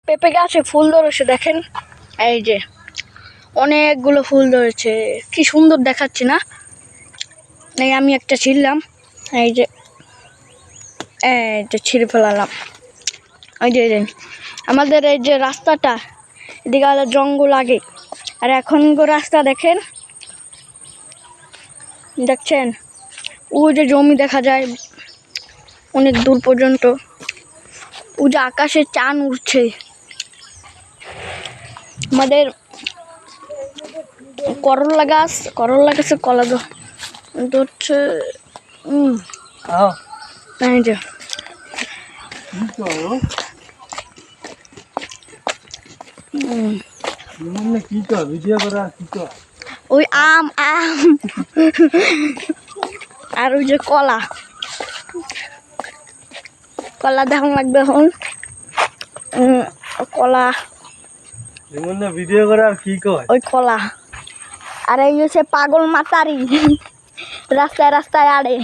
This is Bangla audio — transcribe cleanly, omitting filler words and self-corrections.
পেঁপে গাছে ফুল ধরেছে দেখেন, এই যে অনেকগুলো ফুল ধরেছে, কি সুন্দর দেখাচ্ছে না? এই আমি একটা ছিঁড়লাম, এই যে ছিঁড়ে ফেলালাম। এই যে আমাদের এই যে রাস্তাটা, এদিকে আলো জঙ্গল আগে, আর এখন রাস্তা দেখেন, দেখছেন ওই যে জমি দেখা যায় অনেক দূর পর্যন্ত, ওই যে আকাশে চাঁদ উঠছে। আমাদের করলা গাছে কলা ধরছে। এই যে ওই আম আর ওই যে কলা দেখান লাগবে এখন। কলা ভিডিও করে আর কি কয় ওই কলা, আর এই হচ্ছে পাগল মাতারি রাস্তায় আড়ে।